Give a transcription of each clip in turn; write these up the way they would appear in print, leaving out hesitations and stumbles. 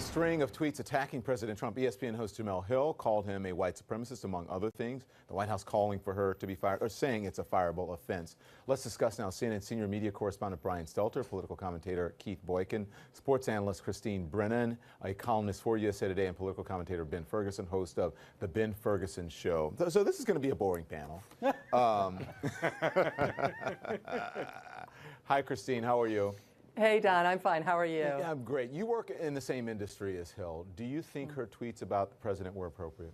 string of tweets attacking President Trump, ESPN host Jemele Hill called him a white supremacist, among other things. The White House calling for her to be fired, or saying it's a fireable offense. Let's discuss now CNN senior media correspondent Brian Stelter, political commentator Keith Boykin, sports analyst Christine Brennan, a columnist for USA Today, and political commentator Ben Ferguson, host of The Ben Ferguson Show. So this is going to be a boring panel. Hi, Christine. How are you? Hey, Don, I'm fine. How are you? Yeah, I'm great. You work in the same industry as Hill. Do you think her tweets about the president were appropriate?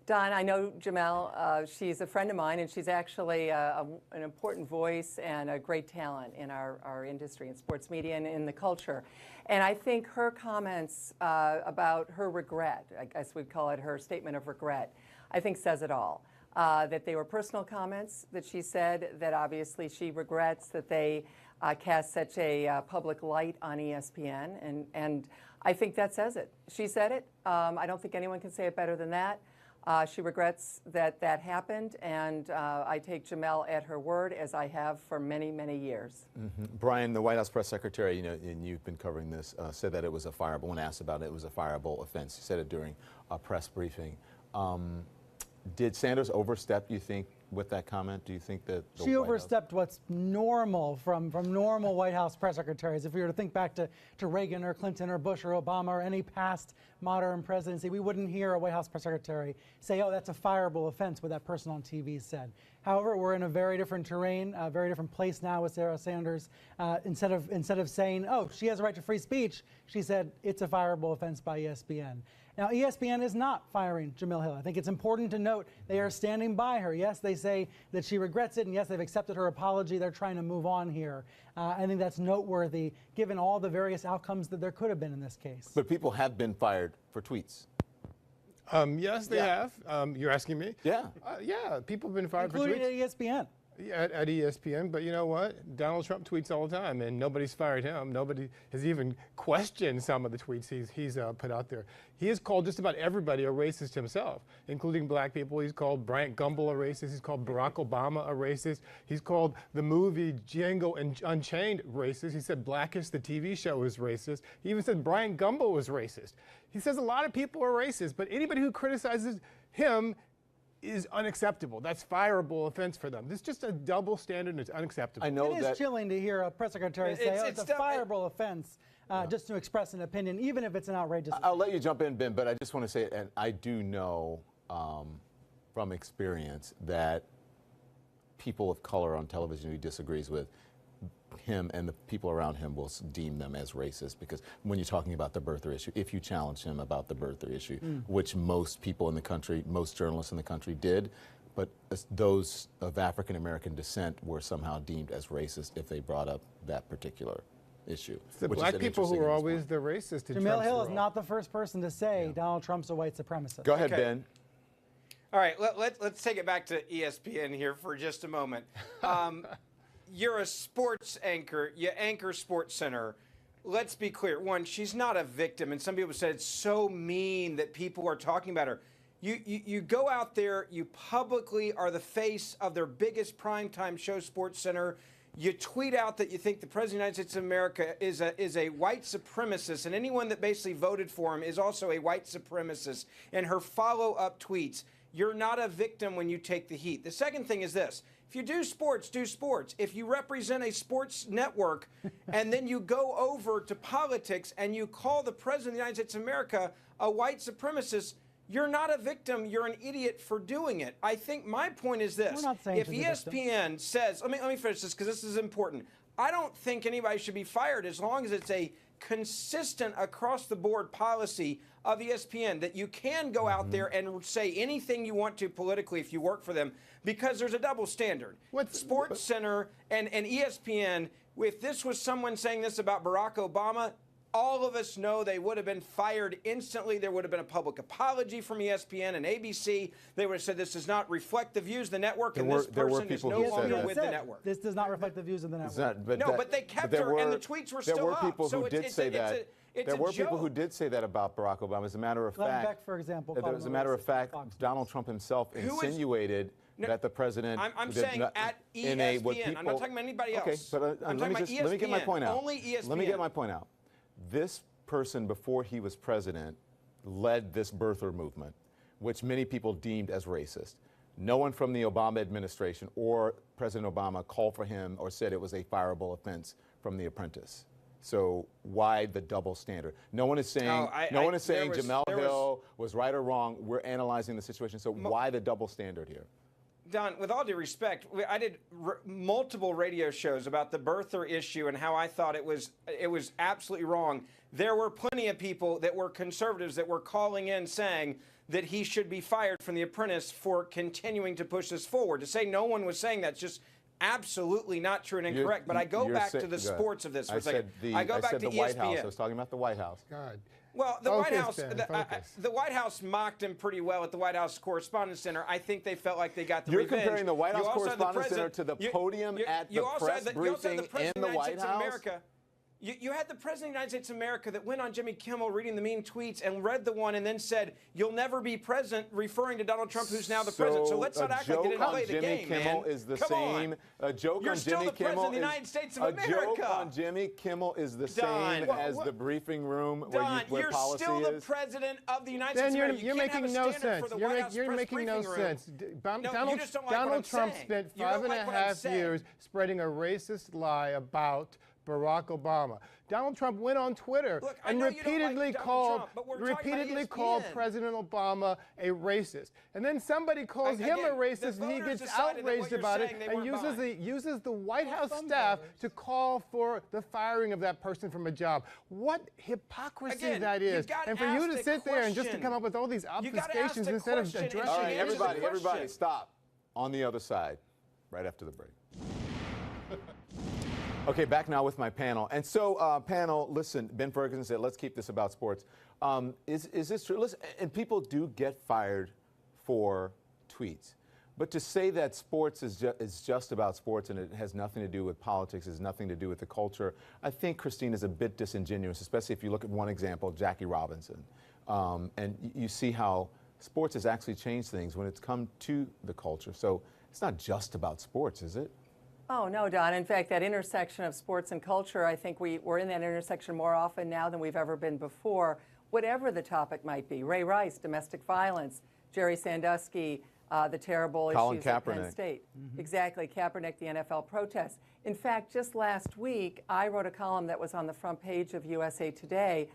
Don, I know Jemele. She's a friend of mine, and she's actually an important voice and a great talent in our industry, in sports media and in the culture. And I think her comments about her regret, I guess we'd call it her statement of regret, I think says it all. That they were personal comments that she said, that obviously she regrets that they cast such a public light on ESPN, and I think that says it. She said it. I don't think anyone can say it better than that. She regrets that that happened, and I take Jemele at her word, as I have for many, many years. Mm-hmm. Brian, the White House press secretary, and you've been covering this, said that it was a fireable, when asked about it, it was a fireable offense. He said it during a press briefing. Did Sanders overstep, you think, with that comment? Do you think that she overstepped what's normal from normal White House press secretaries? If we were to think back to Reagan or Clinton or Bush or Obama or any past modern presidency, we wouldn't hear a White House press secretary say, oh, that's a fireable offense, what that person on TV said. However, we're in a very different terrain, a very different place now with Sarah Sanders. Instead of saying, oh, she has a right to free speech, she said it's a fireable offense by ESPN. Now, ESPN is not firing Jemele Hill. I think it's important to note they are standing by her. Yes, they say that she regrets it, and yes, they've accepted her apology. They're trying to move on here. I think that's noteworthy, given all the various outcomes that there could have been in this case. But people have been fired for tweets. Yes, they have. You're asking me? Yeah. Yeah, people have been fired Including for tweets. at ESPN. Yeah, at ESPN, but you know what? Donald Trump tweets all the time, and nobody's fired him. Nobody has even questioned some of the tweets he's put out there. He has called just about everybody a racist himself, including black people. He's called Bryant Gumbel a racist. He's called Barack Obama a racist. He's called the movie Django Unchained racist. He said Blackish, the TV show, is racist. He even said Bryant Gumbel was racist. He says a lot of people are racist, but anybody who criticizes him is unacceptable. That's fireable offense for them. This is just a double standard, and it's unacceptable. I know it is chilling to hear a press secretary say, oh, it's a fireable offense just to express an opinion, even if it's an outrageous I'll let you jump in, Ben, but I just want to say, and I do know from experience that people of color on television who disagrees with him and the people around him will deem them as racist, because when you're talking about the birther issue, if you challenge him about the birther issue, which most people in the country, most journalists in the country did, but those of African American descent were somehow deemed as racist if they brought up that particular issue. It's the black people who are always the racist. Jemele Hill is not the first person to say Donald Trump's a white supremacist. Go ahead, Ben. All right, let's take it back to ESPN here for just a moment. You're a sports anchor. You anchor Sports Center. Let's be clear. One, she's not a victim, and some people said it's so mean that people are talking about her. You go out there, you publicly are the face of their biggest primetime show, Sports Center. You tweet out that you think the President of the United States of America is a white supremacist, and anyone that basically voted for him is also a white supremacist. And her follow-up tweets, you're not a victim when you take the heat. The second thing is this. If you do sports, do sports. If you represent a sports network and then you go over to politics and you call the President of the United States of America a white supremacist, you're not a victim. You're an idiot for doing it. I think my point is this. If ESPN says, let me finish this because this is important. I don't think anybody should be fired as long as it's a consistent across-the-board policy of ESPN that you can go out there and say anything you want to politically if you work for them, because there's a double standard. Sports Center and ESPN, if this was someone saying this about Barack Obama, all of us know they would have been fired instantly. There would have been a public apology from ESPN and ABC. They would have said this does not reflect the views of the network, and this person is no longer with the network. This does not reflect the views of the network. But they kept her, and the tweets were still up. There were people who did say that. There were people who did say that about Barack Obama. As a matter of fact, Beck, for example, as a matter of fact, Donald Trump himself insinuated that the president. I'm saying at ESPN. I'm not talking about anybody else. Okay, but let me get my point out. Only ESPN. Let me get my point out. This person before he was president led this birther movement, which many people deemed as racist. No one from the Obama administration or President Obama called for him or said it was a fireable offense from The Apprentice. So why the double standard? No one is saying Jemele Hill was right or wrong. We're analyzing the situation. So why the double standard here? Don, with all due respect, I did multiple radio shows about the birther issue and how I thought it was absolutely wrong. There were plenty of people that were conservatives that were calling in saying that he should be fired from The Apprentice for continuing to push this forward. To say no one was saying that's just absolutely not true and incorrect. But I go back to the sports of this for a second. I go back to the White ESPN. House. I was talking about the White House. God. Well, the Focus, White House, Ben, the White House mocked him pretty well at the White House Correspondence Center. I think they felt like they got the You're revenge. comparing the White House You also had the Correspondence Center president- to the podium at the you also press had the- you also had briefing the president in the of United White States of House? America. You had the President of the United States of America that went on Jimmy Kimmel reading the mean tweets and read the one and then said, "You'll never be president," referring to Donald Trump, who's now the president. So let's not act like they didn't play the game, Jimmy Kimmel man. is the Come same. on. A joke You're on still Jimmy the president Kimmel of the United States of a America. joke on Jimmy Kimmel is the Don, same as the briefing room Don, where you're policy still the is. president of the United Ben, States of America. you're You can't have making a no standard sense. for the White House You're press making no briefing room. sense. No, you just don't like what Donald I'm Trump saying. spent You don't five and like a what I'm half saying. years spreading a racist lie about Barack Obama. Donald Trump went on Twitter Look, I and know you don't like Donald Trump, but we're talking about called ESPN. President Obama a racist. And then somebody calls him a Again, racist the and he voters gets decided that what outraged you're about it saying they and weren't uses the White House some staff voters. to call for the firing of that person from a job. What hypocrisy Again, that is. you got And for you to asked a sit there and just to question. come up with all these You got asked obfuscations a instead of question and addressing All she right, answered the everybody, question. stop. On the other side, right after the break. Okay, back now with my panel. And so, panel, listen, Ben Ferguson said, let's keep this about sports. Is this true? Listen, and people do get fired for tweets. But to say that sports is just about sports and it has nothing to do with politics, has nothing to do with the culture, I think Christine is a bit disingenuous, especially if you look at one example, Jackie Robinson. And you see how sports has actually changed things when it's come to the culture. So it's not just about sports, is it? Oh, no, Don. In fact, that intersection of sports and culture, I think we're in that intersection more often now than we've ever been before, whatever the topic might be. Ray Rice, domestic violence, Jerry Sandusky, the terrible Colin issues at Penn Kaepernick. State. Exactly, Kaepernick, the NFL protests. In fact, just last week, I wrote a column that was on the front page of USA Today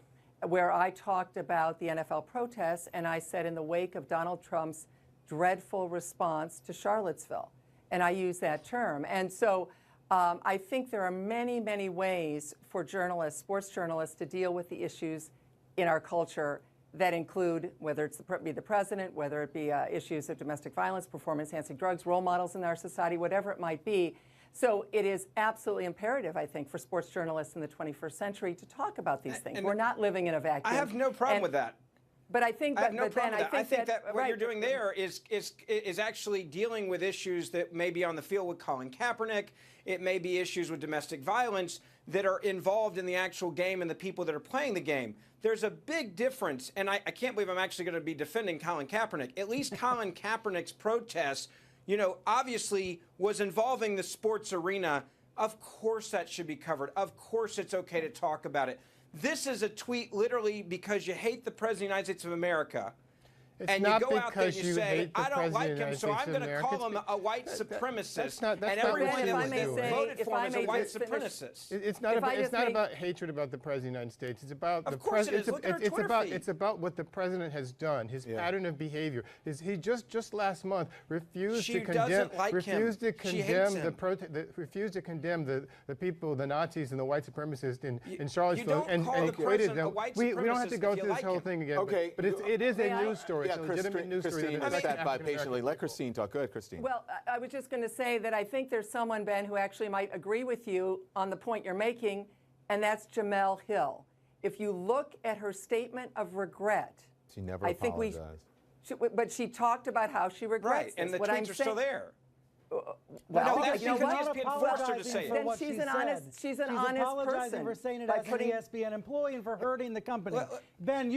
where I talked about the NFL protests, and I said in the wake of Donald Trump's dreadful response to Charlottesville. And I use that term. And so I think there are many, many ways for journalists, sports journalists, to deal with the issues in our culture that include whether it's be the president, whether it be issues of domestic violence, performance-enhancing drugs, role models in our society, whatever it might be. So it is absolutely imperative, I think, for sports journalists in the 21st century to talk about these things. We're not living in a vacuum. I have no problem with that. But I think, I have no but problem Ben, with that. I think that what right, you're doing there is actually dealing with issues that may be on the field with Colin Kaepernick. It may be issues with domestic violence that are involved in the actual game and the people that are playing the game. There's a big difference, and I can't believe I'm actually going to be defending Colin Kaepernick. At least Colin Kaepernick's protest, obviously was involving the sports arena. Of course that should be covered. Of course it's okay to talk about it. This is a tweet literally because you hate the President of the United States of America. It's and not you go out there and because you say, hate the I don't President like of the him, United so States I'm of going to America. call him a white supremacist. That's not and what everyone you that would was do. voted for him as a white just finish- supremacist. It's not If I about. It's just not may- about hatred about the President of the United States. It's about Of the course it president. is. Look at our Twitter feed. It's about what the president has done. His pattern of behavior. He just last month refused She to condemn. doesn't like him. refused to She condemn hates him. refused to condemn the people, the Nazis and the white supremacists in You Charlottesville, don't and call the equated president a them. white We don't have to supremacist go if you through this like whole him. thing again. Okay. But it is May a I- news story. It's a legitimate news story. Christine that has affects sat by African patiently. Let American Christine talk. Go ahead, Christine. Well, I was just going to say that I think there's someone, Ben, who actually might agree with you on the point you're making, and that's Jemele Hill. If you look at her statement of regret, She never I think apologized. but she talked about how she regrets Right, and this. the What I'm tweets are still saying- there. Well, No, you that's know because what? ESPN forced her to say it. Then what she's she an honest- said. she's an She's honest apologizing person for saying it by as putting- an ESPN employee and for hurting the company. Well, Ben,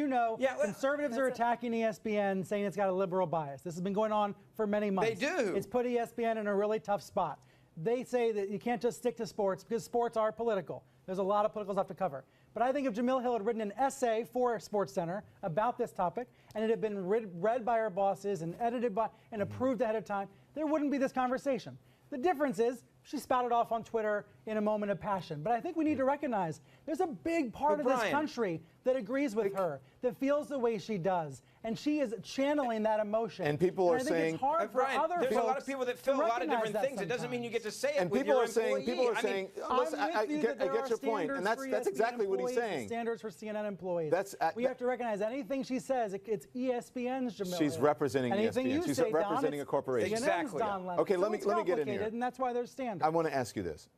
conservatives are attacking ESPN, saying it's got a liberal bias. This has been going on for many months. They do. It's put ESPN in a really tough spot. They say that you can't just stick to sports because sports are political. There's a lot of political stuff to cover. But I think if Jemele Hill had written an essay for SportsCenter about this topic, and it had been read by her bosses and edited by and approved ahead of time, there wouldn't be this conversation. The difference is she spouted off on Twitter in a moment of passion. But I think we need to recognize there's a big part of this country that agrees with her, that feels the way she does. And she is channeling that emotion. And people are I think saying, it's hard for Brian, other there's a lot folks of people that to feel a lot of recognize different that things. It doesn't mean you get to say it and with people your are saying, employee. people are I mean, saying, I'm listen, with I you get that there are your point, and standards for that's ESPN exactly what he's employees and saying. Standards for CNN employees. That's we have to recognize anything she says, it's ESPN's Jemele. She's representing Anything ESPN. you She's say, Don, representing it's a corporation. CNN's Exactly. Don Lemon. Okay, So let me it's get in here. complicated, and that's why there's standards. I want to ask you this.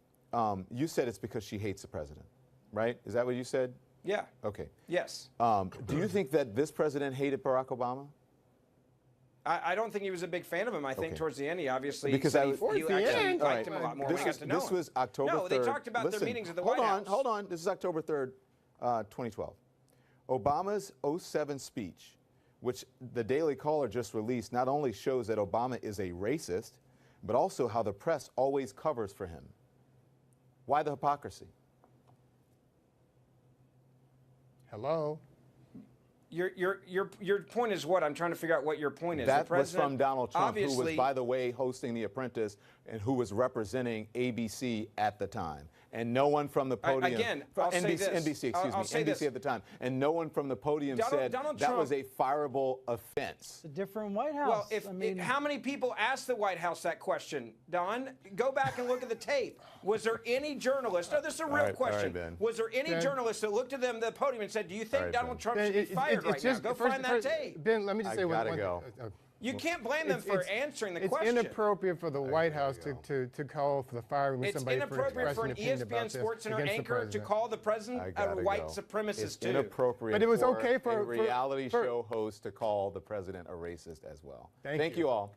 You said it's because she hates the president, right? Is that what you said? yeah. Okay. Yes. Do you think that this president hated Barack Obama? I don't think he was a big fan of him. I think Okay. towards the end, he obviously Because said I he, was- he Towards the actually end. liked him a lot more when he got to know This him. was October 3rd. No, they talked about their Listen, meetings at the White House. Hold on. This is October 3rd, 2012. Obama's 07 speech, which the Daily Caller just released, not only shows that Obama is a racist, but also how the press always covers for him. Why the hypocrisy? Hello. Your point is what? I'm trying to figure out what your point is. That The was from president Donald Trump, who was, obviously- by the way, hosting The Apprentice and who was representing ABC at the time. And no one from the podium. Again, I'll say NBC, this. NBC, excuse I'll me, say NBC this. at the time. And no one from the podium said Donald that was Trump- a fireable offense. It's a different White House. Well, if I mean, how many people asked the White House that question, Don? Go back and look at the tape. Was there any journalist? No, this is a real All right, question. Ben. Was there any Ben. journalist that looked at them, the podium, and said, "Do you think All right, Donald Ben. Trump Ben, should be fired right now?" Go find that first, tape. Ben, let me just I say one gotta go. thing. You can't blame them for answering the it's question. inappropriate for the White House to call for the firing of It's somebody for inappropriate for expressing an an opinion ESPN about this SportsCenter against the anchor to president. call the president I a gotta white go. supremacist It's too. inappropriate But it was for okay a for reality show host to call the president a racist as well. Thank you all.